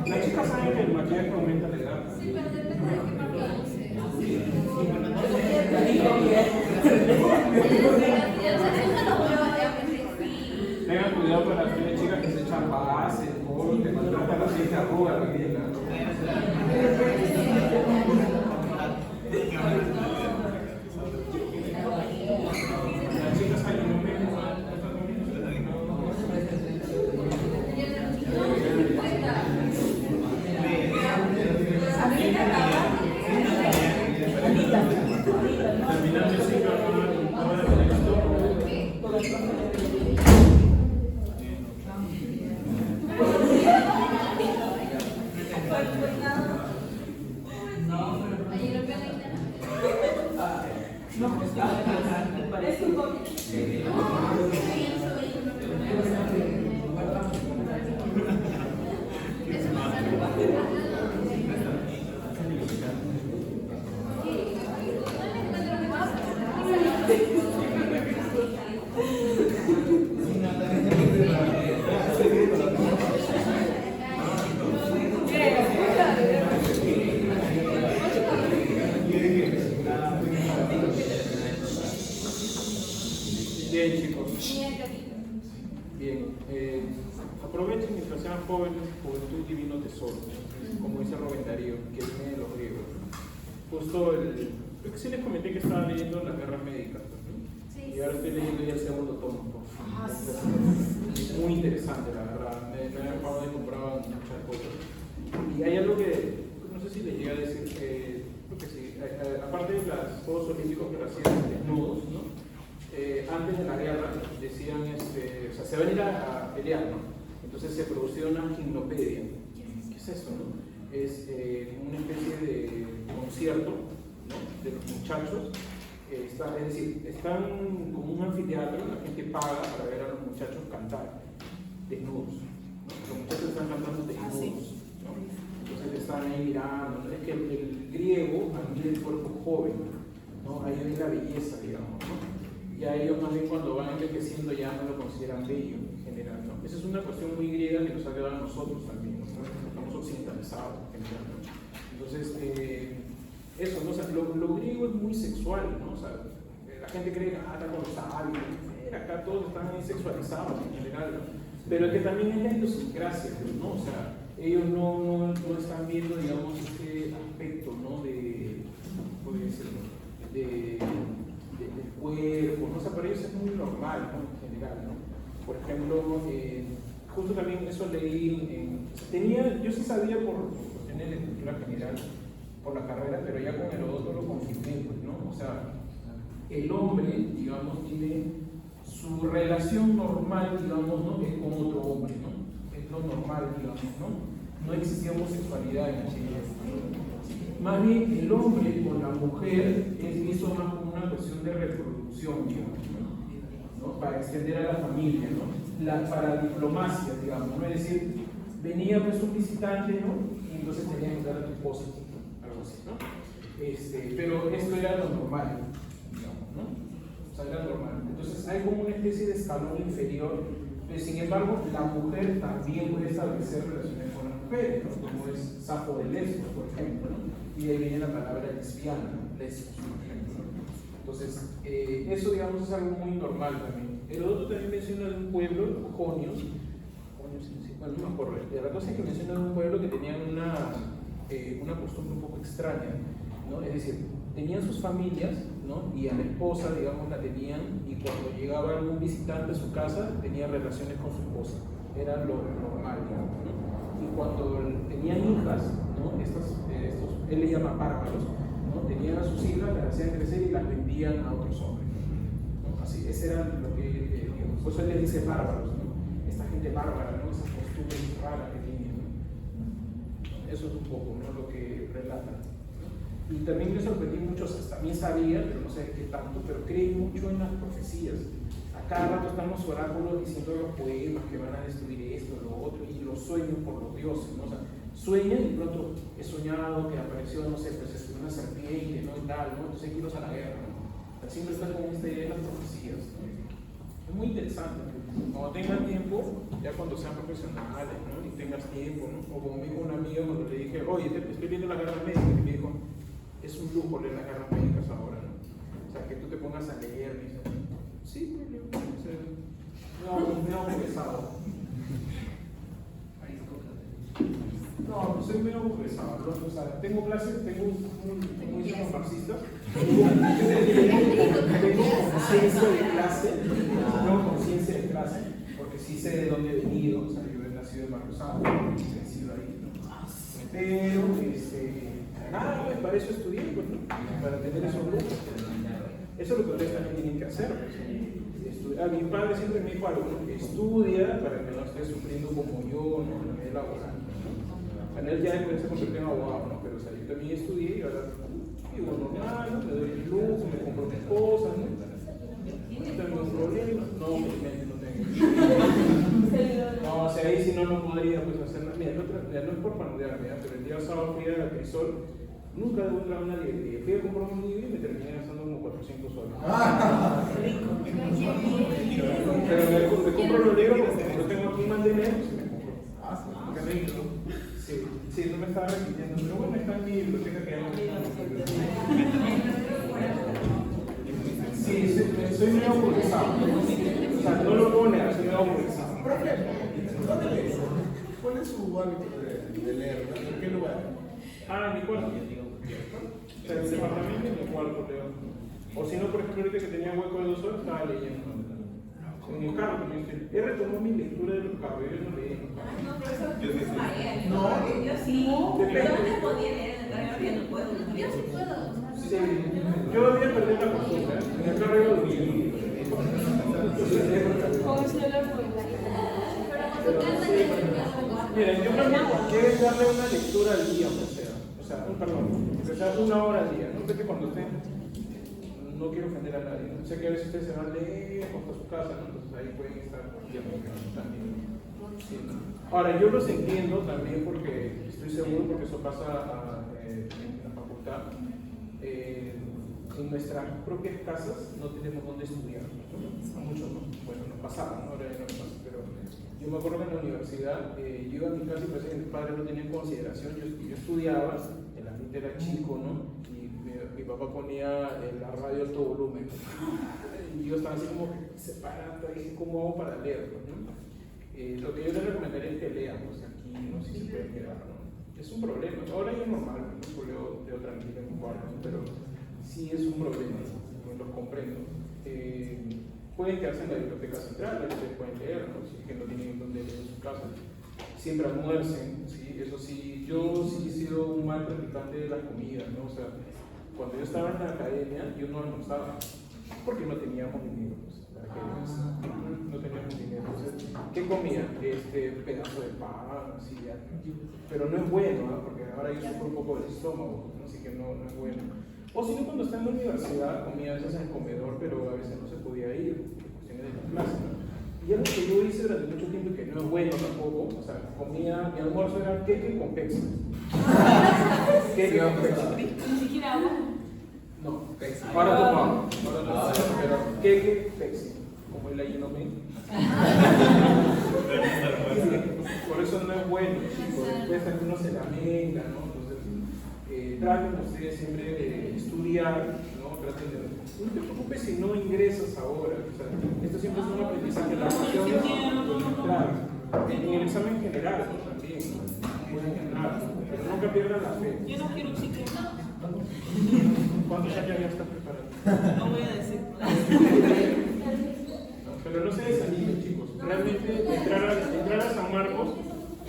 La chica sabe que el maquillaje aumenta la edad. Sí, pero depende de qué marca use. Tengan cuidado con las chicas que se echan base, polvo, que maltratan la gente arruga, las chicas hay un Bien, chicos. Bien. Aprovechen mientras sean jóvenes, juventud divino tesoro, como dice Rubén Darío, que viene de los griegos. Justo creo que sí les comenté que estaba leyendo las guerras médicas, ¿no? Y ahora estoy leyendo ya el segundo tomo. Muy interesante, la verdad. Me he dejado de comprar muchas cosas. Y hay algo que no sé si les llega a decir, creo que sí. Aparte de los Juegos Olímpicos que lo hacían desnudos, ¿no? Antes de la guerra decían, o sea, se van a ir a pelear, ¿no? Entonces se producía una gimnopedia. ¿Qué es eso, no? Es una especie de concierto, ¿no? De los muchachos. Es decir, están como un anfiteatro, la gente paga para ver a los muchachos cantar desnudos, ¿no? Los muchachos están cantando desnudos, ¿no? Entonces están ahí mirando, ¿no? Es que el griego admira el cuerpo joven, ¿no? Ahí hay la belleza, digamos, ¿no? Y a ellos más bien cuando van envejeciendo ya no lo consideran bello en general, ¿no? Esa es una cuestión muy griega que nos ha quedado a nosotros también, ¿no? Estamos occidentalizados en general, ¿no? Entonces, eso, ¿no? O sea, lo griego es muy sexual, ¿no? O sea, la gente cree que está con los sabios, acá todos están sexualizados en general, ¿no? Pero que también es la idiosincrasia, ¿no? O sea, ellos no están viendo, digamos, este aspecto, ¿no? ¿Cómo decirlo? Del cuerpo, ¿no? O sea, para ellos es muy normal, ¿no? En general, ¿no? Por ejemplo, justo también eso leí, yo sí sabía por tener de cultura general, por la carrera, pero ya con Heródoto lo confirmé, pues, ¿no? O sea, el hombre, digamos, tiene su relación normal, digamos, ¿no? Es con otro hombre, ¿no? Es lo normal, digamos, ¿no? No existía homosexualidad en la Chile. Más bien, el hombre con la mujer es visto más como una cuestión de reproducción, digamos, ¿no? Para extender a la familia, ¿no? Para diplomacia, digamos, ¿no? Es decir, venía pues un visitante, ¿no? Y entonces tenía que dar a tu esposa, algo así, ¿no? Pero esto era lo normal, digamos, ¿no? O sea, era normal. Entonces hay como una especie de escalón inferior, pero sin embargo, la mujer también puede establecer relaciones con las mujeres, ¿no? Como es Safo de Lesbos, por ejemplo, ¿no? Y ahí viene la palabra lesbiana, ¿no? Lesbos, por ejemplo, ¿no? Entonces, eso, digamos, es algo muy normal también. Heródoto también menciona de un pueblo, los jonios, bueno, no me acuerdo, la cosa es que menciona de un pueblo que tenían una costumbre un poco extraña, ¿no? Es decir, tenían sus familias, ¿no? Y a la esposa, digamos, la tenían, y cuando llegaba algún visitante a su casa, tenía relaciones con su esposa. Era lo normal, digamos, ¿no? Y cuando tenían hijas, ¿no? Él le llama bárbaros, ¿no? Tenían a sus hijas, las hacían crecer y las vendían a otros hombres, ¿no? Así, ese era lo que, digamos, por eso él le dice bárbaros, ¿no? Esta gente bárbara, ¿no? Esas costumbres raras que tienen, ¿no? Eso es un poco, ¿no? Lo que relata, ¿no? Y también me sorprendí mucho, o sea, también sabía, pero no sé qué tanto, pero creí mucho en las profecías. A cada rato están los oráculos diciendo los poemas que van a destruir esto, lo otro, y los sueños por los dioses, ¿no? O sea, sueñan y pronto he soñado que apareció, no sé, pues una serpiente, ¿no? Y tal, ¿no? Entonces hay que irnos a la guerra, ¿no? O sea, siempre están con esta idea de las profecías, ¿no? Es muy interesante. Cuando tengan tiempo, ya cuando sean profesionales, ¿no? Y tengas tiempo, ¿no? O como me dijo una amiga cuando le dije, oye, estoy viendo las guerras médicas, y me dijo, es un lujo leer las guerras médicas ahora, ¿no? O sea, que tú te pongas a leer, y dices, sí, pero me hago pesado. No, soy medio pesado. O sea, tengo clases, tengo un hijo marxista, tengo conciencia de clase, porque sí sé de dónde he venido, o sea, yo he nacido en Marrosado, he crecido ahí, ¿no? Pero, nada, pues para eso estudié, pues, ¿no? Para tener esos grupos. Eso es lo que ustedes también tienen que hacer, pues. Mi padre siempre me dijo algo, ¿no? Estudia para que no estés sufriendo como yo, ¿no? En la vida laboral, ¿no? Bueno, él ya se convirtió en abogado, ¿no? Pero, o sea, yo también estudié y ahora vivo normal, ¿no? Me doy el lujo, me compro mis cosas, ¿no? No tengo un problema. No, felizmente no tengo. No, o sea, ahí si no podría pues hacer nada. Mira, no es por panudearme, pero el día sábado fui a Crisol, nunca debo entrar a una librería. Fui a comprar un libro y me terminé gastando como 400 soles. Pero me compro los libros porque no tengo aquí más dinero, pues me compro. Qué rico. Sí, no me estaba repitiendo, pero bueno, está en mi biblioteca que llamo. Sí, soy medio aburguesado. O sea, no lo puedo negar, soy medio aburguesado. Profe, ¿dónde lees? ¿Cuál es su hábito de leer? ¿En qué lugar? En mi cuarto. O sea, en el departamento en mi cuarto leo. O si no, por ejemplo, ahorita que tenía hueco de 2 horas, estaba leyendo. En el carro también. He retomado mi lectura de los carros, yo no leí. No, pero eso es para él. No, Yo sí. Depende. Yo antes podía leer en el carro, ya no puedo. Yo sí puedo. Sí, yo había perdido la costumbre. En el carro iba a dormir. Como si no lo Mira, yo creo que es darle una lectura al día, o sea, una hora al día. No sé que cuando usted, no quiero ofender a nadie, ¿no? Sé que a veces usted se va lejos a su casa, ¿no? Entonces ahí pueden estar también. Sí. Ahora, yo los entiendo también porque estoy seguro, porque eso pasa en la facultad. En nuestras propias casas no tenemos dónde estudiar, ¿no? A muchos no. Bueno, nos pasaba, ¿no? Ahora ya no nos pasa, pero yo me acuerdo que en la universidad yo iba a mi casa y parecía que mis padres no tenían en consideración. Yo estudiaba, el ambiente era chico, ¿no? Y mi papá ponía la radio a todo volumen. Y yo estaba así como separado, ahí cómo hago para leerlo, ¿no? Lo que yo les recomendaría es que lean, pues aquí no sé si se pueden quedar, ¿no? Es un problema. Ahora ya es normal, ¿no? Leo tranquilo en mi cuarto, pero sí es un problema, pues los comprendo. Pueden quedarse en la biblioteca central, ustedes pueden leer, ¿no? Si es que no tienen donde leer en su casa. Siempre almuercen, ¿sí? Eso sí, yo sí he sido un mal practicante de las comidas, ¿no? O sea, cuando yo estaba en la academia, yo no almorzaba, porque no teníamos dinero, pues, no teníamos dinero. Entonces, ¿qué comía? Pedazo de pan, así ya. Pero no es bueno, ¿no? Porque ahora yo sufro un poco del estómago, ¿no? Así que no es bueno. O si no, cuando estaba en la universidad, comía a veces en el comedor, pero a veces no se podía ir, por cuestiones de la clase, ¿no? Y algo que yo hice durante mucho tiempo y que no es bueno tampoco, o sea, comía, mi almuerzo era queque con pexi. Queque con pexi. Ni siquiera agua. No, pexi. Ahora tomamos, pero queque, pexi, como el ayunomé. Por eso no es bueno, chicos. Después algunos se lamenta, ¿no? Entonces, traten ustedes siempre de estudiar, ¿no? Traten de. No te preocupes si no ingresas ahora. O sea, esto siempre es un aprendizaje. La cuestión es, claro, en el examen general, ¿no? También, ¿no? Pueden entrar, pero nunca pierdan la fe. Yo no quiero un ciclo. ¿Cuántos años ya estás preparado? No voy a decir. Pero no se desanimen, chicos. Realmente entrar a San Marcos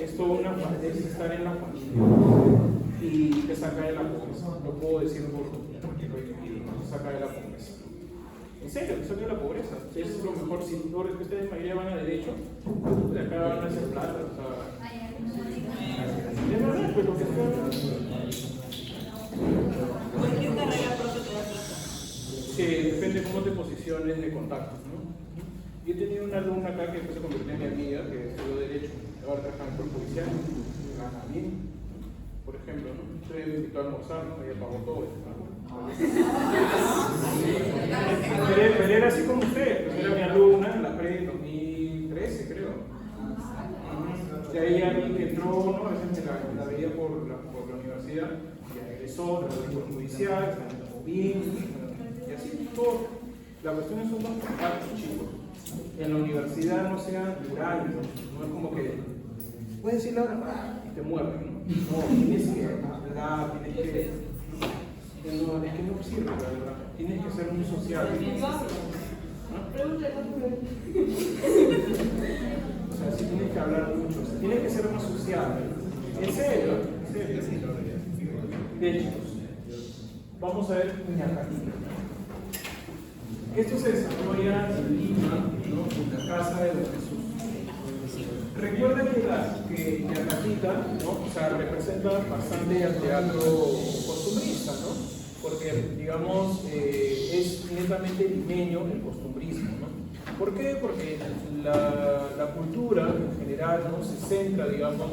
es toda una es estar en la familia y te saca de la pobreza. Lo puedo decir porque lo he vivido, ¿no? Te saca de la pobreza. En serio, te saca de la pobreza. Es lo mejor. Si ahora que ustedes mayoría van a derecho, de acá van a hacer plata. O sea, es verdad, pues lo que Sí, depende de cómo te posiciones de contactos, ¿no? Yo he tenido una alumna acá que después se convirtió en mi amiga, que estudió Derecho, ahora trabaja en el Cuerpo Policial, gana bien, por ejemplo, ¿no? Estoy invitado a almorzar, ¿no? Ella pagó todo. Pero era así como usted, pues era mi alumna en la pre 2013, creo. De ahí a mí que entró, ¿no? A veces me la veía por la universidad, ya egresó, trabajó en el Cuerpo Judicial, trabajó bien, y así todo. La cuestión es son los contactos, chicos. En la universidad no sean plurales, no es como que puedes decirle ahora y te mueven, ¿no? No, tienes que hablar, tienes que. No, es que no sirve, la verdad. Tienes que ser muy social. O sea, sí tienes que hablar mucho, tienes que ser más social. En serio, Bien, chicos, vamos a ver Ñacatita. Esto se desarrolla en Lima, ¿no? En la casa de Don Jesús. Recuerda que Ñacatita, ¿no? O sea, representa bastante al teatro costumbrista, ¿no? Porque, digamos, es netamente limeño el costumbrismo, ¿no? ¿Por qué? Porque la cultura en general, ¿no? Se centra, digamos,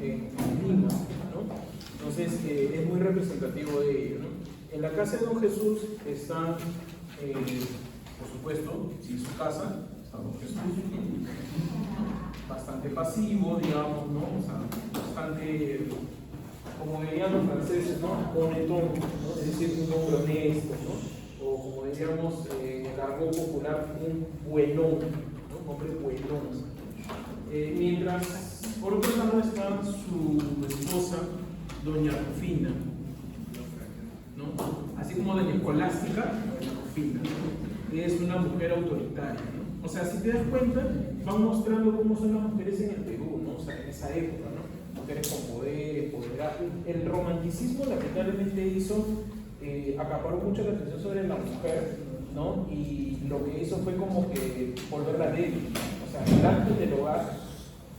en Lima, ¿no? Entonces, es muy representativo de ello, ¿no? En la casa de Don Jesús está, por supuesto, sí, su casa, está Don Jesús, bastante pasivo, digamos, ¿no? O sea, bastante, como dirían los franceses, ¿no? Bonetón, ¿no? Es decir, un hombre honesto, ¿no? O como diríamos en el argot popular, un buenón, ¿no? Un hombre buenón. Mientras, por otro lado, está su esposa, Doña Rufina, ¿no? Así como Doña Escolástica, Doña Rufina, ¿no? Es una mujer autoritaria, ¿no? O sea, si te das cuenta, van mostrando cómo son las mujeres en el Perú, ¿no? O sea, en esa época, ¿no? Mujeres con poder, empoderadas. El romanticismo lamentablemente hizo, acaparó mucho la atención sobre la mujer, ¿no? Y lo que hizo fue como que volverla débil, ¿no? O sea, el acto del hogar.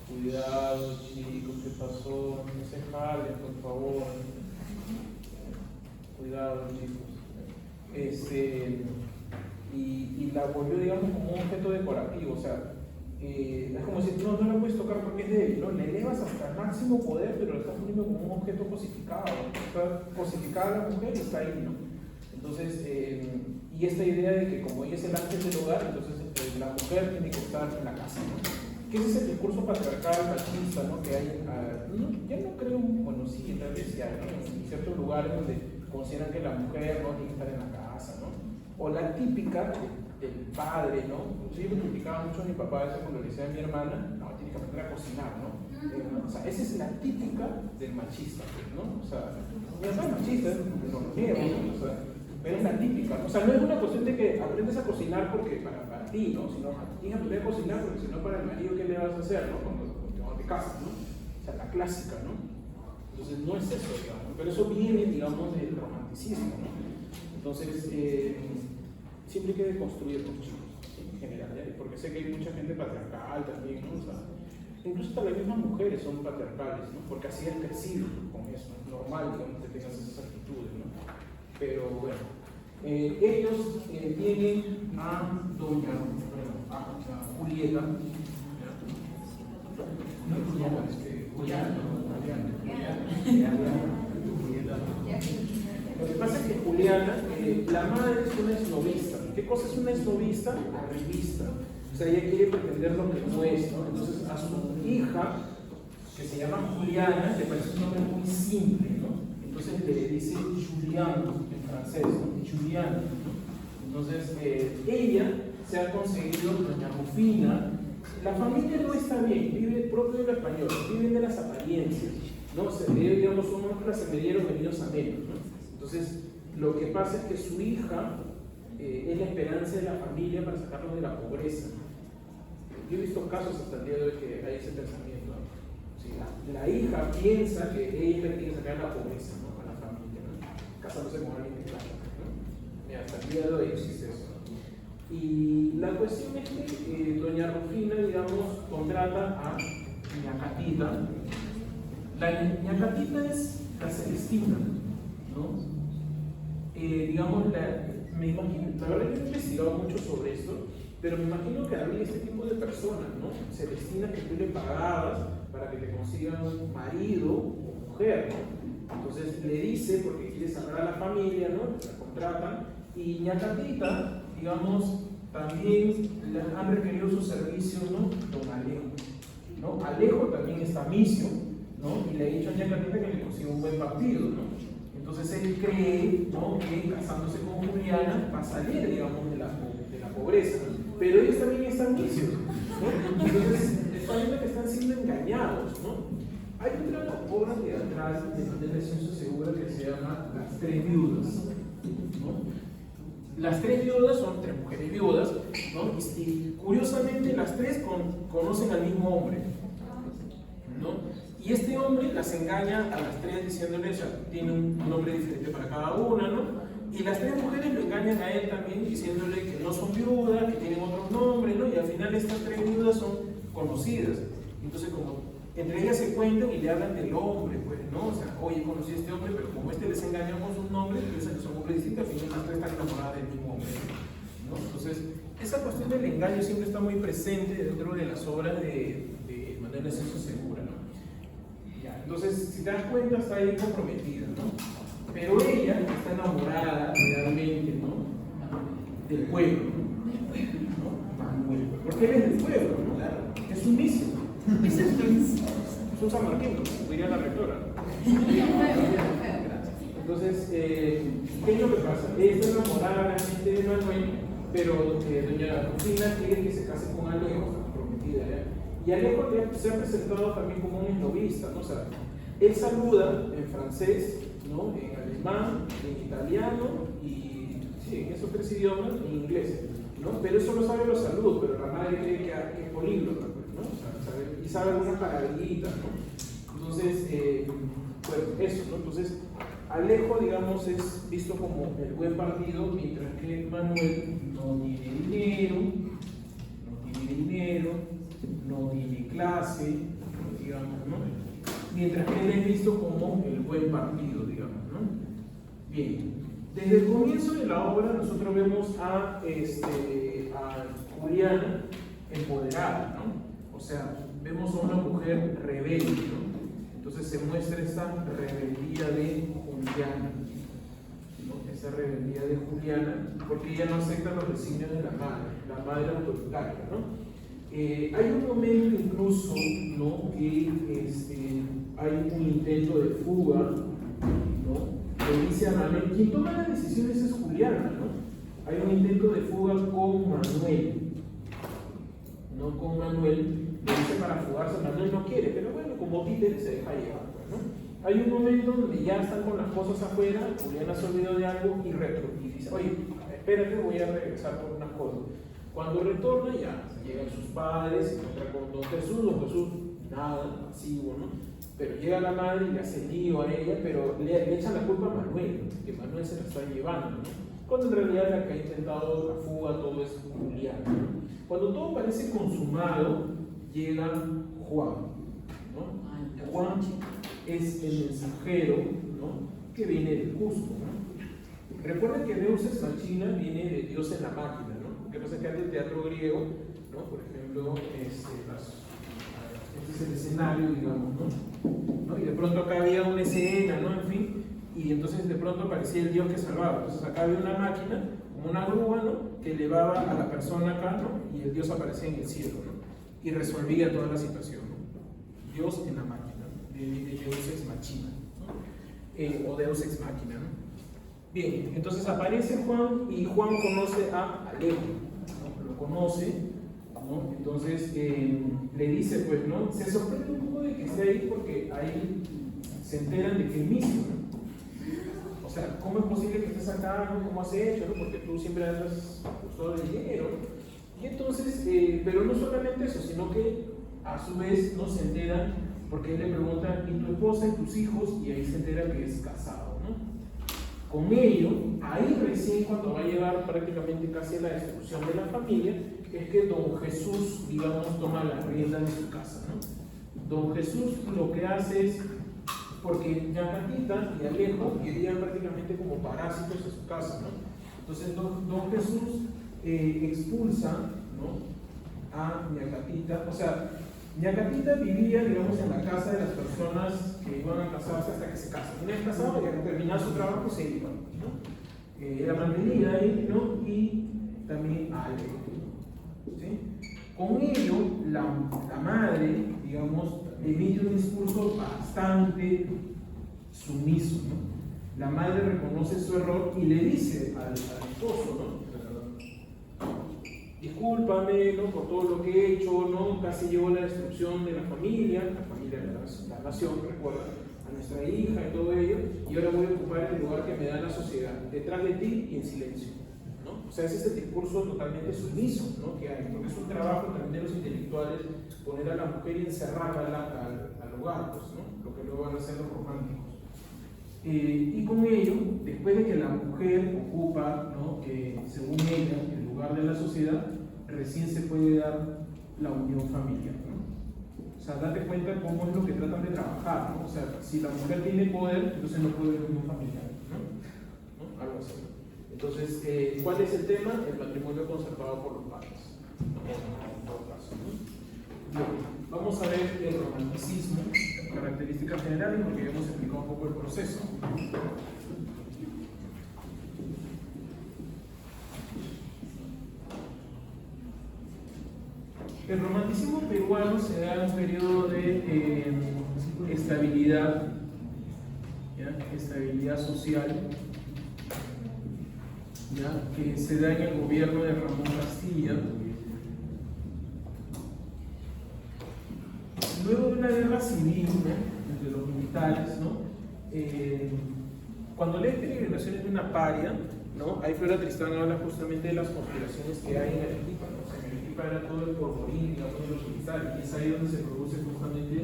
Cuidado, chicos, ¿qué pasó? No se jalen, por favor. Cuidado, chicos. Y la volvió, digamos, como un objeto decorativo. O sea, es como decir, no la puedes tocar porque es débil, ¿no? Le elevas hasta el máximo poder, pero lo estás poniendo como un objeto cosificado. Está cosificada la mujer y está ahí, ¿no? Entonces, y esta idea de que como ella es el ángel del hogar, entonces la mujer tiene que estar en la casa, ¿no? Que ese es el discurso patriarcal, machista, ¿no? Que hay, yo no creo, bueno, sí, en realidad sí hay, ¿no? En ciertos lugares donde consideran que la mujer no tiene que estar en la casa, ¿no? O la típica del padre, ¿no? Yo me criticaba mucho a mi papá eso cuando le decía a mi hermana, no, tiene que aprender a cocinar, ¿no? O sea, esa es la típica del machista, ¿no? O sea, mi hermano es machista, no lo niego, ¿no? O sea, pero es la típica, o sea, no es una cuestión de que aprendes a cocinar porque para ti, ¿no? Sino tienes que aprender a cocinar porque si no para el marido, ¿qué le vas a hacer, no? Cuando te casas, ¿no? O sea, la clásica, ¿no? Entonces no es eso, digamos, pero eso viene, digamos, del romanticismo, ¿no? Entonces, siempre hay que deconstruirnos, chicos, en general, ¿eh? Porque sé que hay mucha gente patriarcal también, ¿no? O sea, incluso hasta las mismas mujeres son patriarcales, ¿no? Porque así han crecido con eso, es normal, digamos, que tengas esas actitudes, ¿no? Pero bueno, ellos tienen a Doña Julieta, Lo que pasa es que Juliana, la madre es una esnovista. ¿Qué cosa es una esnovista? Arribista. O sea, ella quiere pretender lo que no es, ¿no? Entonces a su hija, que se llama Juliana, le parece un nombre muy simple, ¿no? Entonces le dice Juliano en francés, ¿no? Juliana, ¿no? Entonces ella se ha conseguido Doña Rufina. La familia no está bien, vive propio de lo español, viven de las apariencias, ¿no? Digamos, son unos clasemedieros venidos a menos, ¿no? Entonces, lo que pasa es que su hija es la esperanza de la familia para sacarlos de la pobreza. Yo he visto casos hasta el día de hoy que hay ese pensamiento, ¿no? Sí, la hija piensa que ella es la que tiene que sacar de la pobreza, ¿no? A la familia, ¿no? Casándose con alguien de plata, ¿no? Mira, hasta el día de hoy existe eso. Y la cuestión es que Doña Rufina, digamos, contrata a Ñacatita. La Ñacatita es la Celestina, ¿no? Digamos, me imagino, la verdad que no he investigado mucho sobre esto, pero me imagino que habría este tipo de personas, ¿no? Se destina que tú le pagabas para que te consigan un marido o mujer, ¿no? Entonces le dice, porque quiere salvar a la familia, ¿no? La contratan, y ñacatita, digamos, también le han requerido sus servicios, ¿no? Don Alejo, ¿no? Alejo también está misio, ¿no? Y le ha dicho a ñacatita que le consiga un buen partido, ¿no? Entonces él cree, ¿no? Que casándose con Juliana va a salir, digamos, de la pobreza, ¿no? Pero ellos también están misios, ¿no? Entonces están viendo que están siendo engañados, ¿no? Hay otra obra teatral de Manuel Ascenso Segura que se llama Las Tres Viudas, ¿no? Las tres viudas son tres mujeres viudas, ¿no? Y curiosamente las tres conocen al mismo hombre, ¿no? Y este hombre las engaña a las tres diciéndoles, o sea, tiene un nombre diferente para cada una, ¿no? Y las tres mujeres lo engañan a él también diciéndole que no son viudas, que tienen otros nombres, ¿no? Y al final estas tres viudas son conocidas. Entonces, como entre ellas se cuentan y le hablan del hombre, pues, ¿no? O sea, oye, conocí a este hombre, pero como este les engañó con sus nombres, piensan que son hombres distintos, al final las tres están enamoradas del mismo hombre, ¿no? Entonces, esa cuestión del engaño siempre está muy presente dentro de las obras de Manuel Ascenso Segura, ¿no? Ya, entonces, si te das cuenta, está ahí comprometida, ¿no? Pero ella está enamorada realmente, ¿no? Del pueblo, ¿no? Manuel, porque él es del pueblo, ¿no? Claro. Es un misio. Es un San Martín, diría la rectora. Entonces, ¿qué es lo que pasa? Ella está enamorada realmente de Manuel, pero doña Rufina quiere que se case con Alejo, prometida, ¿eh? Y Alejo se ha presentado también como un esnovista, ¿no? O sea, él saluda en francés, ¿no? En alemán, en italiano y sí, en esos tres idiomas, en inglés, ¿no? Pero eso no sabe los saludos, pero la madre cree que es políglota, ¿no? O sea, y sabe algunas palabritas, ¿no? Entonces, bueno, eso, ¿no? Entonces, Alejo, digamos, es visto como el buen partido, mientras que Manuel no tiene dinero, no tiene clase, digamos, ¿no? Mientras que él es visto como el buen partido, digamos, ¿no? Bien, desde el comienzo de la obra nosotros vemos a Juliana empoderada, ¿no? O sea, vemos a una mujer rebelde, ¿no? Entonces se muestra esta rebeldía de Juliana, ¿no? Esa rebeldía de Juliana, porque ella no acepta los designios de la madre autoritaria, ¿no? Hay un momento incluso, ¿no? Que hay un intento de fuga, ¿no? Le dice a Manuel, quien toma las decisiones es Juliana, ¿no? Hay un intento de fuga con Manuel, ¿no? Con Manuel, le dice para fugarse, Manuel no quiere, pero bueno, como títere se deja llevar, ¿no? Hay un momento donde ya están con las cosas afuera, Juliana se olvidó de algo y dice, oye, espérate, voy a regresar por unas cosas. Cuando retorna ya llegan sus padres, se encuentra con don Jesús, nada, pasivo, ¿no? Pero llega la madre y le hace lío a ella, pero le echan la culpa a Manuel, que Manuel se la está llevando, ¿no? Cuando en realidad la que ha intentado la fuga, todo es Juliana, ¿no? Cuando todo parece consumado, llega Juan, ¿no? Juan es el mensajero, ¿no? Que viene del Cusco, ¿no? Recuerda que Deus ex machina viene de Dios en la máquina, ¿no? Lo que pasa es que antes del teatro griego, ¿no? Por ejemplo, este es el escenario, digamos, ¿no? Y de pronto acá había una escena, ¿no? En fin, y entonces de pronto aparecía el Dios que salvaba. Entonces acá había una máquina, como una grúa, ¿no? Que elevaba a la persona acá, ¿no? Y el Dios aparecía en el cielo, ¿no? Y resolvía toda la situación, ¿no? Dios en la máquina, ¿no? De Deus ex machina, ¿no? O Deus ex máquina, ¿no? Bien, entonces aparece Juan y Juan conoce a Alejo, ¿no? Lo conoce, ¿no? Entonces le dice, pues, ¿no? Se sorprende un poco de que esté ahí porque ahí se enteran de que es mismo, ¿no? O sea, ¿cómo es posible que estés acá? ¿No? ¿Cómo has hecho? ¿No? Porque tú siempre andas todo el dinero. Y entonces, pero no solamente eso, sino que a su vez no se enteran porque él le pregunta, ¿y tu esposa y tus hijos? Y ahí se entera que es casado, ¿no? Con ello, ahí recién cuando va a llegar prácticamente casi a la destrucción de la familia, es que don Jesús, digamos, toma la rienda de su casa, ¿no? Don Jesús lo que hace es, porque Ñacatita y Alejo vivían prácticamente como parásitos en su casa, ¿no? Entonces don Jesús expulsa, ¿no?, a Ñacatita. O sea, Ñacatita vivía, digamos, en la casa de las personas que iban a casarse hasta que se casan. Una vez casado, ya terminaba su trabajo, se iban, ¿no? Era mantenida ahí, ¿no? Y también algo, ¿sí? Con ello, la madre, digamos, emite un discurso bastante sumiso, ¿no? La madre reconoce su error y le dice al esposo, ¿no?, discúlpame, ¿no?, por todo lo que he hecho, ¿no? Casi llevó a la destrucción de la familia de la nación, recuerda, a nuestra hija y todo ello, y ahora voy a ocupar el lugar que me da la sociedad, detrás de ti y en silencio, ¿no? O sea, es este discurso totalmente sumiso, ¿no?, que hay, porque es un trabajo también de los intelectuales poner a la mujer y encerrarla al hogar, pues, ¿no?, lo que luego van a hacer los románticos. Y con ello, después de que la mujer ocupa, ¿no?, según ella, el lugar de la sociedad, recién se puede dar la unión familiar, ¿no? O sea, date cuenta cómo es lo que tratan de trabajar, ¿no? O sea, si la mujer tiene poder, entonces no puede haber unión familiar, ¿no? Algo así. Entonces, ¿cuál es el tema? El matrimonio conservado por los padres, ¿no? En todo caso, ¿no? Bien, vamos a ver el romanticismo, características generales, porque ya hemos explicado un poco el proceso. El romanticismo peruano se da en un periodo de estabilidad, ¿ya?, estabilidad social, ¿ya?, que se da en el gobierno de Ramón Castilla. Luego de una guerra civil, ¿no?, entre los militares, ¿no?, cuando lee Peregrinaciones de una paria, ¿no?, ahí Flora Tristán habla justamente de las conspiraciones que hay en Arequipa, ¿no? O sea, en Arequipa era todo el polvorín, digamos, de los militares, y es ahí donde se produce justamente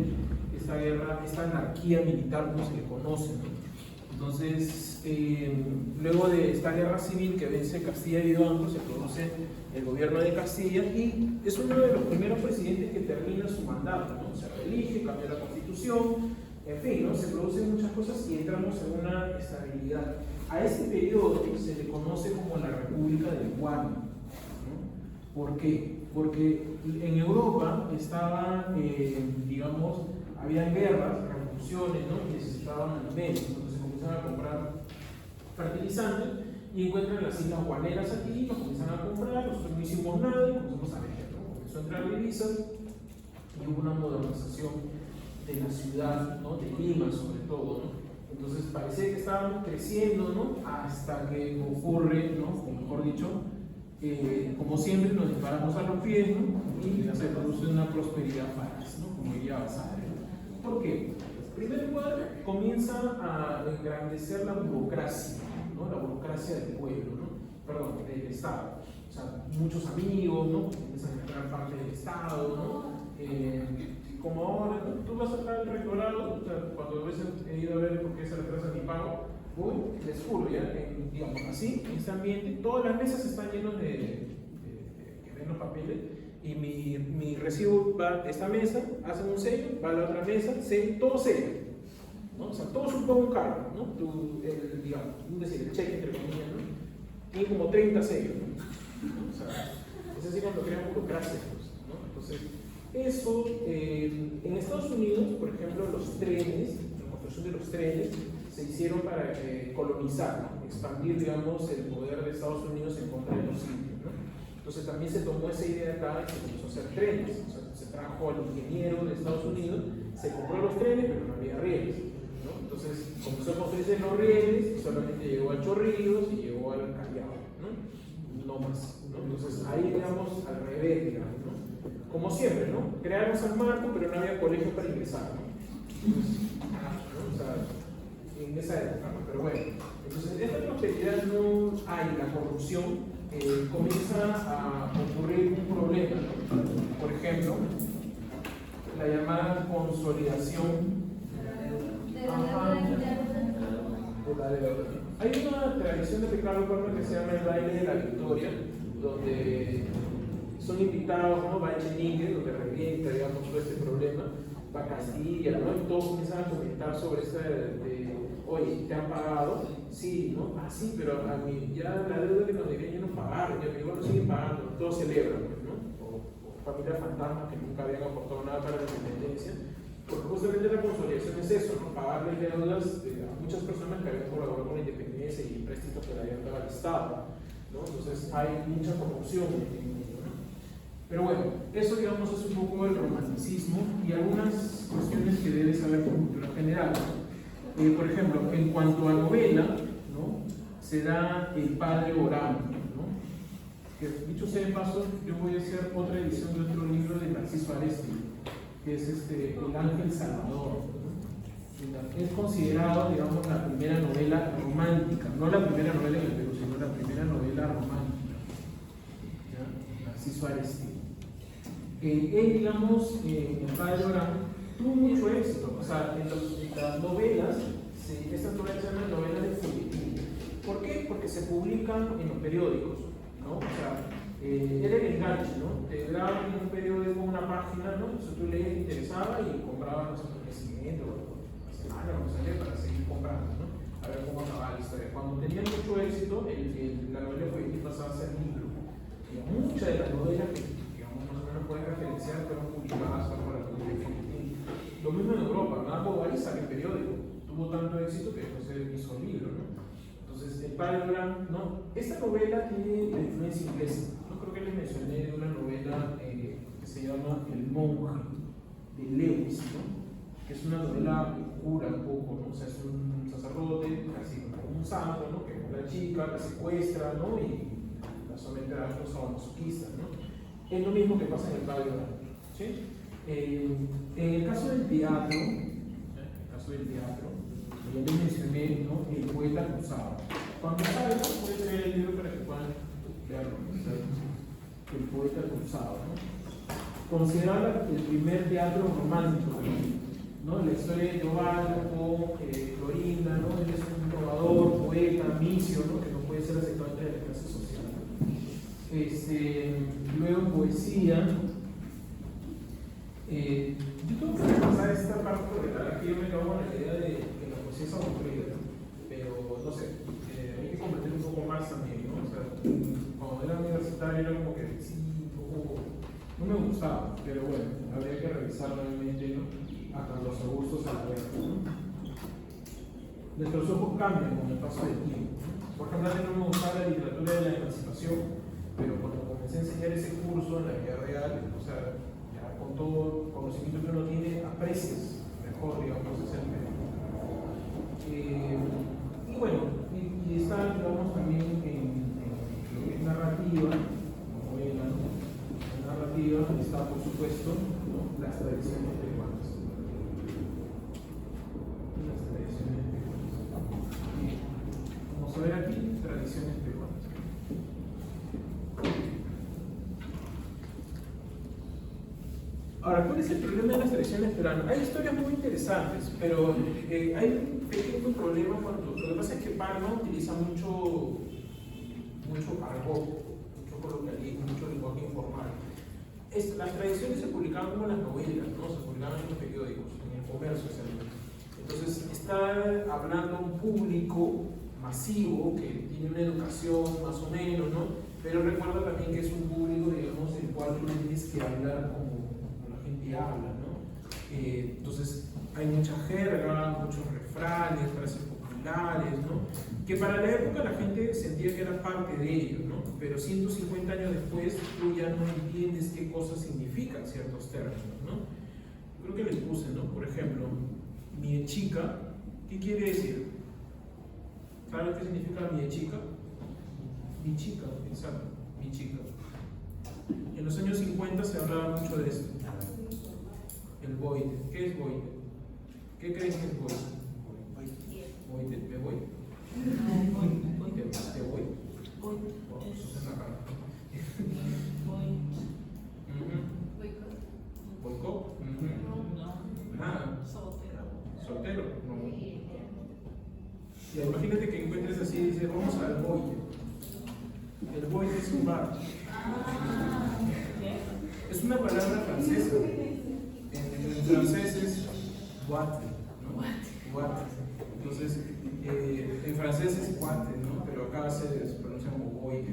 esta guerra, esta anarquía militar, como se le conoce, ¿no? Entonces, luego de esta guerra civil que vence Castilla y León, se produce el gobierno de Castilla y es uno de los primeros presidentes que termina su mandato, ¿no? Se reelige, cambia la constitución, en fin, ¿no?, se producen muchas cosas y entramos en una estabilidad. A este periodo se le conoce como la República del Guano, ¿no? ¿Por qué? Porque en Europa estaba, digamos, habían guerras, revoluciones, ¿no?, y necesitaban alimentos, entonces comienzan a comprar fertilizantes y encuentran las islas guaneras aquí, nos comienzan a comprar, nosotros no hicimos nada y comenzamos a vender, ¿no? Comenzó a entrar divisas y hubo una modernización de la ciudad, ¿no?, de Lima sobre todo, ¿no? Entonces parecía que estábamos creciendo, ¿no?, hasta que ocurre, ¿no?, o mejor dicho, como siempre nos disparamos a los pies, ¿no?, y se produce una prosperidad falaz, ¿no?, como diría Basadre. ¿Por qué? En primer lugar, comienza a engrandecer la burocracia, ¿no?, la burocracia del pueblo, ¿no?, perdón, del Estado. O sea, muchos amigos, ¿no?, comienzan a entrar parte del Estado, ¿no? Como ahora, ¿no?, tú vas a estar al rectorado, o sea, cuando a veces he ido a ver por qué se retrasa mi pago, voy, les juro, ya, digamos así, en este ambiente, todas las mesas están llenas que ven los papeles, y mi recibo va a esta mesa, hacen un sello, va a la otra mesa, sello, todo sello, ¿no? O sea, todo supone un cargo, ¿no? Digamos, el cheque, entre comillas, ¿no?, tiene como 30 sellos, ¿no? O sea, es así cuando crean burocracia, ¿no? Entonces, eso, en Estados Unidos, por ejemplo, los trenes, la construcción de los trenes, se hicieron para colonizar, ¿no?, expandir, digamos, el poder de Estados Unidos en contra de los indios, ¿no? Entonces también se tomó esa idea acá y se comenzó a hacer trenes, o sea, se trajo al ingeniero de Estados Unidos, se compró los trenes, pero no había rieles, ¿no? Entonces comenzó a construirse los rieles y solamente llegó a Chorrillos y llegó al Callao, ¿no? No más, ¿no? Entonces ahí, digamos, al revés, digamos, ¿no? Como siempre, ¿no? Crearon San Marcos, pero no había colegio para ingresar, ¿no? Entonces, ¿no? O sea, en esa época, ¿no? Pero bueno, entonces esta prosperidad no hay, la corrupción comienza a ocurrir un problema, ¿no? Por ejemplo, la llamada consolidación de la deuda. Hay una tradición de Ricardo Palma que se llama el baile de la victoria, donde son invitados, ¿no?, va Echenique, donde revienta, digamos, todo este problema, va Castilla, ¿no?, y todos comienzan a comentar sobre oye, ¿te han pagado? Sí, ¿no? Ah, sí, pero a mí ya la deuda que nos ya, pero igual lo siguen pagando, todos celebran, pues, ¿no? O familias fantasmas que nunca habían aportado nada para la independencia, porque justamente la consolidación es eso, ¿no? Pagarle deudas a muchas personas que habían colaborado con la independencia y préstitos que le habían dado al Estado, ¿no? Entonces hay mucha corrupción en ello, ¿no? Pero bueno, eso digamos es un poco el romanticismo y algunas cuestiones que debes saber por cultura general. Por ejemplo, en cuanto a novela, ¿no? Se da El Padre Orán, ¿no? Que dicho sea de paso, yo voy a hacer otra edición de otro libro de Narciso Aresti, que es El Ángel Salvador, ¿no? Es considerado, digamos, la primera novela romántica, no la primera novela en el Perú, sino la primera novela romántica, ¿ya? Narciso Aresti. Él, digamos, El Padre Orán, tuvo mucho éxito, o sea, en las novelas, estas novelas se llaman novelas de folletín. ¿Por qué? Porque se publican en los periódicos, ¿no? O sea, era el enganche, ¿no? Te graban en un periódico una página, ¿no? Entonces tú leías, te interesaba y comprabas, no sé, el siguiente o la semana, no sé, para seguir comprando, ¿no? A ver cómo acababa la historia. Cuando tenía mucho éxito, la novela folletín pasaba a ser libro. Y muchas de las novelas que, digamos, más o menos pueden referenciar fueron publicadas por la novela folletín. Lo mismo en Europa, Marco Bovary sale en periódico. Tuvo tanto éxito que después se hizo un libro, ¿no? Entonces, El Padre Orán, ¿no? Esta novela tiene la influencia inglesa. Yo creo que les mencioné de una novela que se llama El Monje, de Lewis, ¿no? Que es una novela que cura un poco, ¿no? O sea, es un sacerdote, casi como un santo, ¿no? Que una chica la secuestra, ¿no? Y la somete a actos sadomasoquistas, ¿no? Es lo mismo que pasa en El Padre Orán, ¿sí? En el caso del teatro, ya les mencioné, ¿no? El Poeta Cruzado. Cuando salga, pueden leer el libro para que puedan leerlo. El Poeta Cruzado, ¿no? Considerado el primer teatro romántico, ¿no? La historia de Teobaldo con Florinda, ¿no? Él es un trovador, poeta, misio, ¿no? Que no puede ser aceptado entre la clase social. Luego en poesía. Yo tengo que repasar esta parte porque la verdad que yo me quedo con la idea de que la poesía es aburrida, pero no sé, hay que competir un poco más también, ¿no? O sea, cuando era universitario era como que sí, un poco, no me gustaba, pero bueno, habría que revisar nuevamente, ¿no? Hasta los gustos a la vez, ¿no? Nuestros ojos cambian con el paso del tiempo. Por ejemplo, a mí no me gustaba la literatura de la emancipación, pero cuando comencé a enseñar ese curso en la vida real, o sea, con todo el conocimiento que uno tiene, aprecias mejor, digamos, ese elemento. Y bueno, y está, digamos, también en lo que es narrativa, novela, ¿no? En narrativa está, por supuesto, ¿no? Las tradiciones peruanas. Las tradiciones peruanas. Vamos a ver aquí, tradiciones peruanas. Ahora, ¿cuál es el problema de las tradiciones peruanas? Hay historias muy interesantes, pero hay un pequeño problema cuando lo que pasa es que Palma utiliza mucho argot, mucho coloquialismo, mucho lenguaje informal. Las tradiciones se publicaban como las novelas, ¿no? Se publicaban en los periódicos, en el comercio, etc. Entonces, está hablando a un público masivo que tiene una educación más o menos, ¿no? Pero recuerda también que es un público, digamos, el cual tú tienes que hablar como habla, ¿no? Entonces hay mucha jerga, muchos refranes, frases populares, ¿no? Que para la época la gente sentía que era parte de ello, ¿no? Pero 150 años después tú ya no entiendes qué cosas significan ciertos términos, ¿no? Creo que les puse, ¿no? Por ejemplo, mi chica, ¿qué quiere decir? ¿Saben qué significa mi chica? Mi chica, exacto, mi chica. En los años 50 se hablaba mucho de esto. El void. ¿Qué es void? ¿Qué crees que es void? Void. ¿Me voy? ¿Te voy? ¿Boicot? Nada. ¿Soltero? No. Ya, imagínate que encuentres así y dices, vamos al void. El void es un bar. Es una palabra francesa. En francés es boîte, ¿no? Boîte. Entonces, en francés es boîte, ¿no? Pero acá se pronuncia como boite.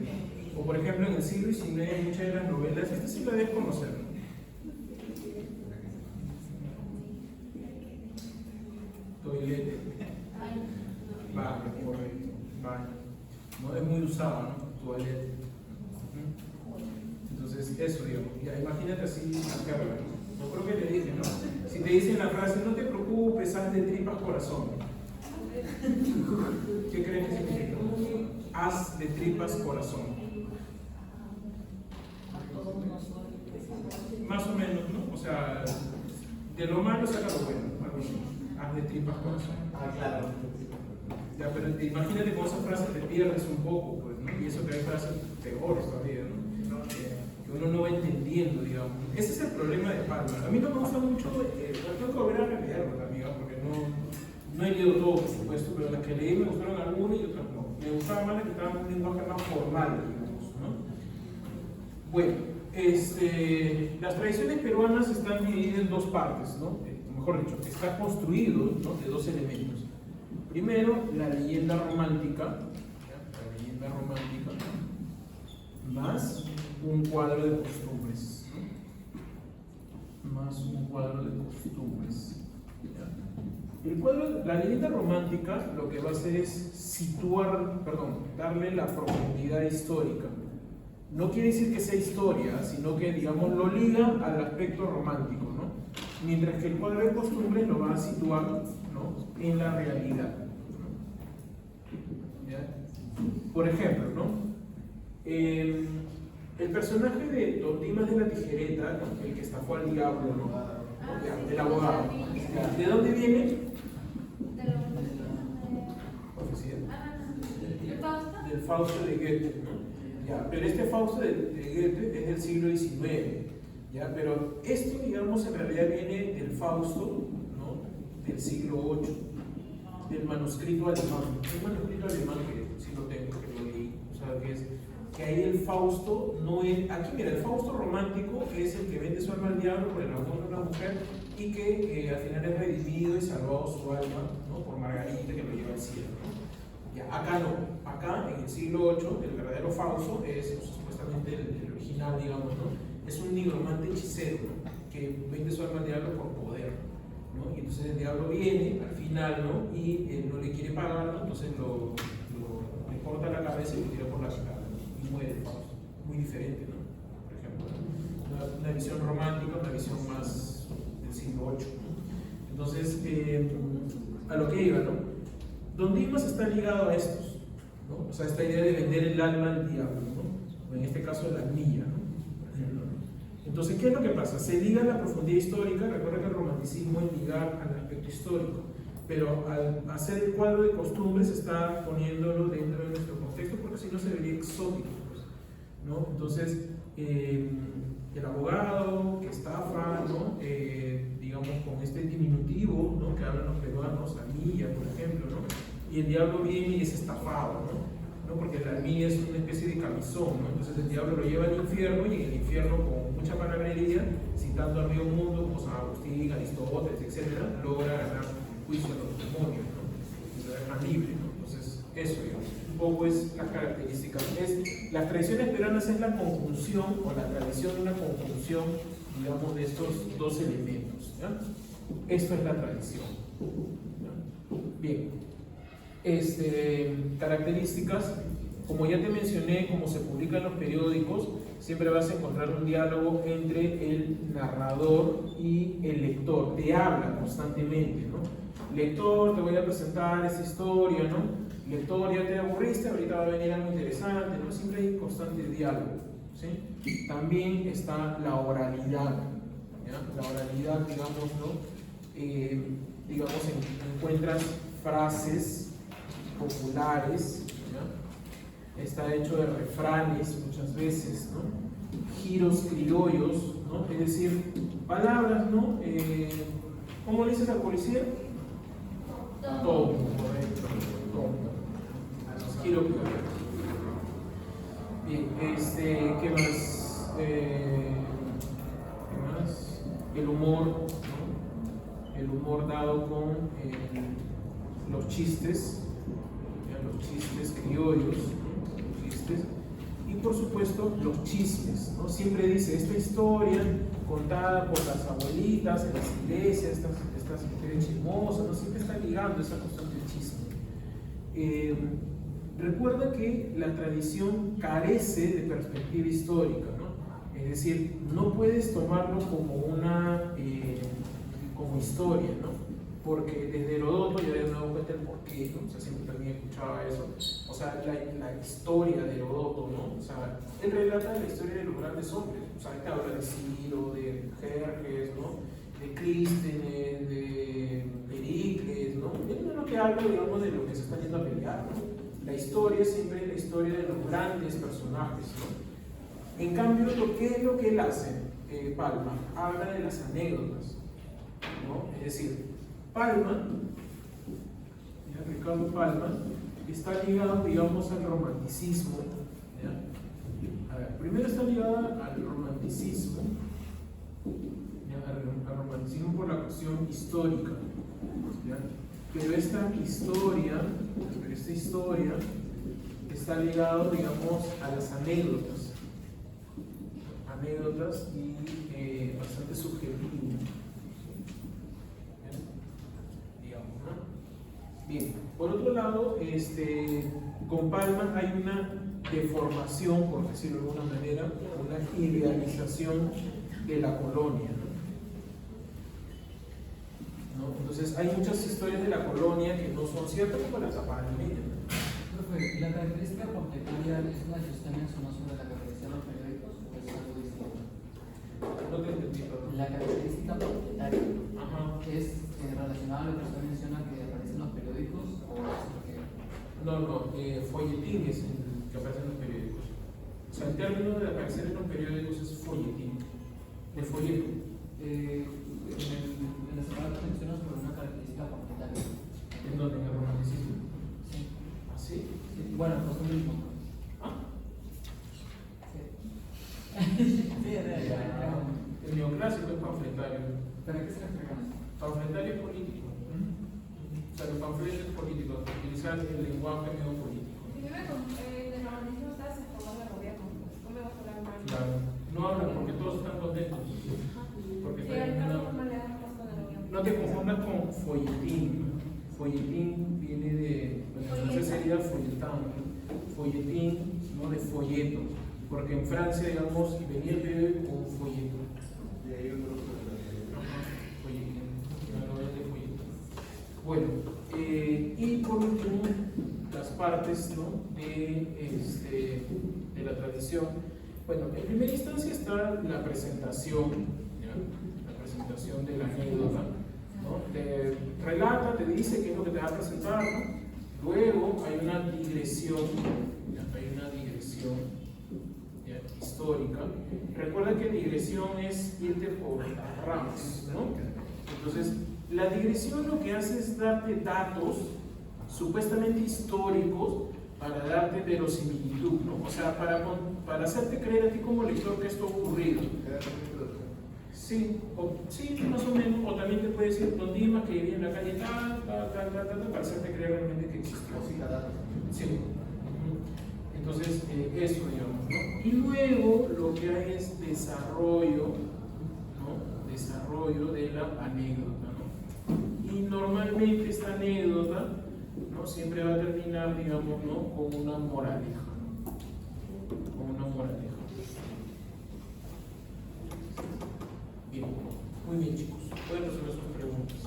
O por ejemplo, en el siglo XIX, muchas de las novelas, esta sí la debes conocer, ¿no? Toilette. Vale, correcto. Vale. No es muy usado, ¿no? Toilette. Entonces, eso, digamos. Ya, imagínate así la carga. No creo que te dicen, ¿no? Si te dicen la frase, no te preocupes, haz de tripas corazón. ¿Qué crees que significa? Haz de tripas corazón. Más o menos, ¿no? O sea, de lo malo saca lo bueno, algo así. Haz de tripas corazón. Ah, claro. Ya, pero imagínate con esa frase te pierdes un poco, pues, ¿no? Y eso que hay frases peores todavía, ¿no? Que uno no va entendiendo, digamos. Ese es el problema de Palma. A mí no me gusta mucho, tengo que volver a releerlo, amiga, porque no he leído todo, por supuesto, pero las que leí me gustaron algunas y otras no. Me gustaba más las que estaban en un lenguaje más formal, digamos, ¿no? Bueno, las tradiciones peruanas están divididas en dos partes, ¿no? Mejor dicho, está construido, ¿no?, de dos elementos. Primero, la leyenda romántica, más un cuadro de costumbres, ¿no? Más un cuadro de costumbres. La leyenda romántica lo que va a hacer es darle la profundidad histórica. No quiere decir que sea historia, sino que, digamos, lo liga al aspecto romántico, ¿no? Mientras que el cuadro de costumbres lo va a situar, ¿no?, en la realidad, ¿no? ¿Ya? Por ejemplo, ¿no? El personaje de Don Dimas de la Tijereta, ¿no?, el que estafó al diablo, ¿no? El abogado. ¿De dónde viene? Del Fausto de Goethe, ¿no? Ya, pero este Fausto de Goethe es del siglo XIX, ¿ya? Pero esto, digamos, en realidad viene del Fausto, ¿no?, del siglo VIII, del manuscrito alemán. Un manuscrito alemán que sí lo tengo, que lo leí, o sea, que ahí el Fausto no es. Aquí, mira, el Fausto romántico es el que vende su alma al diablo por el amor de una mujer y que al final es redimido y salvado su alma, ¿no?, por Margarita, que lo lleva al cielo, ¿no? Ya, acá no. Acá, en el siglo VIII, el verdadero Fausto es, pues, supuestamente el original, digamos, ¿no? Es un nigromante hechicero, ¿no?, que vende su alma al diablo por poder, ¿no? Y entonces el diablo viene al final, ¿no?, y no le quiere pagar, ¿no? Entonces le corta la cabeza y lo tira por la ventana, ¿no?, y muere el Fausto. Muy diferente, ¿no? Por ejemplo, una visión romántica, una visión más del siglo VIII, ¿no? Entonces, a lo que iba, ¿no? Don Dimas está ligado a estos, ¿no? O sea, esta idea de vender el alma al diablo, ¿no? O en este caso, la niña, ¿no? Entonces, ¿qué es lo que pasa? Se liga a la profundidad histórica. Recuerda que el romanticismo es ligar al aspecto histórico, pero al hacer el cuadro de costumbres está poniéndolo dentro de nuestro contexto, porque si no se vería exótico, pues, ¿no? Entonces, el abogado que estafa, ¿no?, digamos, con este diminutivo, ¿no?, que hablan los peruanos, Armilla, por ejemplo, ¿no?, y el diablo viene y es estafado, ¿no? Porque la Armilla es una especie de camisón, ¿no? Entonces el diablo lo lleva al infierno, y en el infierno, con mucha palabrería, citando al río mundo, como San Agustín, Aristóteles, etc., logra ganar el juicio a los demonios, ¿no? Y lo dejan libre, ¿no? Entonces, eso, digamos, un poco es las características. Las tradiciones peruanas es la conjunción, o la tradición de una conjunción, digamos, de estos dos elementos, ¿ya? Esto es la tradición, ¿ya? Bien. Características, como ya te mencioné, como se publica en los periódicos, siempre vas a encontrar un diálogo entre el narrador y el lector. Te habla constantemente, ¿no? Lector, te voy a presentar esta historia, ¿no? Lector, ya te aburriste, ahorita va a venir algo interesante, ¿no? Siempre hay constante diálogo, ¿sí? También está la oralidad, ¿ya? La oralidad, digamos, ¿no? Digamos, encuentras frases populares, ¿ya? Está hecho de refranes muchas veces, ¿no? Giros criollos, ¿no? Es decir, palabras, ¿no? ¿Cómo le dices al policía? Todo, correcto, todo. Giros criollos. Bien, ¿qué más? ¿Qué más? El humor, ¿no? El humor dado con los chistes criollos, ¿no? Chistes. Y por supuesto los chismes, ¿no? Siempre dice esta historia contada por las abuelitas en las iglesias, estas mujeres chismosas, ¿no? Siempre está ligando esa cuestión del chisme. Recuerda que la tradición carece de perspectiva histórica, ¿no? Es decir, no puedes tomarlo como como historia, ¿no? Porque desde Heródoto ya había dado cuenta del porqué, ¿no? O sea, siempre también escuchaba eso. O sea, la historia de Heródoto, ¿no? O sea, él relata la historia de los grandes hombres. O sea, te habla de Ciro, de Jerjes, ¿no? De Clístenes, de Pericles, ¿no? Él no es lo que habla, digamos, de lo que se está yendo a pelear, ¿no? La historia siempre es la historia de los grandes personajes, ¿no? En cambio, ¿qué es lo que él hace? Palma habla de las anécdotas, ¿no? Es decir, Palma, Ricardo Palma, está ligado, digamos, al romanticismo, ¿ya? A ver, primero está ligada al romanticismo, ¿ya? Al romanticismo por la cuestión histórica, ¿ya? Pero esta historia está ligado, digamos, a las anécdotas y bastante subjetivo, digamos, ¿no? Bien, por otro lado, con Palma hay una deformación, por decirlo de alguna manera, una idealización de la colonia, ¿no? Entonces hay muchas historias de la colonia que no son ciertas como las aparentemente. Profe, ¿la característica completaria es una que usted mencionó sobre la característica de los periódicos o es algo distinto? No te entendí, perdón. La característica completaria Ajá. es relacionada a lo que usted menciona que aparece en los periódicos o es lo que... No, folletín es el que aparece en los periódicos. O sea, el término de aparecer en los periódicos es folletín, de folleto. En la semana que menciona sobre una característica completaria. ¿En dónde? ¿En el romanticismo? Sí. ¿Ah, sí? Sí. Bueno, pues lo mismo. ¿Ah? Sí. El neoclásico es panfletario. ¿Pero a qué se refiere con eso? Panfletario es político. O sea, los panfletos políticos utilizan el lenguaje medio político. Si vive con el romanticismo, estás a favor del gobierno. No me vas a hablar mal. Claro. No hablan porque todos están contentos. Porque Sí, están en ahorita una... no le dan paso del gobierno. No te confundas con folletín. Folletín viene de, bueno, entonces sería folletán, folletín, no de folleto, porque en Francia, digamos, venía el periódico con un folleto. Y ahí otro Folletín, una novela de folleto. Bueno, y por último, las partes, ¿no? de la tradición. Bueno, en primera instancia está la presentación, ¿ya? La presentación de la anécdota, ¿no? Te relata, te dice qué es lo que te va a presentar, ¿no? Luego hay una digresión, ¿ya? ¿Ya? Histórica. Recuerda que digresión es irte por ramas, ¿no? Entonces, la digresión lo que hace es darte datos supuestamente históricos para darte verosimilitud, ¿no? O sea, para hacerte creer a ti como lector que esto ha ocurrido. Sí, sí, más o menos, o también te puede decir Don Dimas que vivía en la calle tal, para hacerte creer realmente que existió. Sí. Entonces, eso, digamos, ¿no? Y luego lo que hay es desarrollo, ¿no? Desarrollo de la anécdota, ¿no? Y normalmente esta anécdota, ¿no? Siempre va a terminar, digamos, ¿no? Con una moraleja, ¿no? Con una moraleja. Bien, muy bien, chicos. Pueden resolver sus preguntas.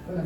Hola.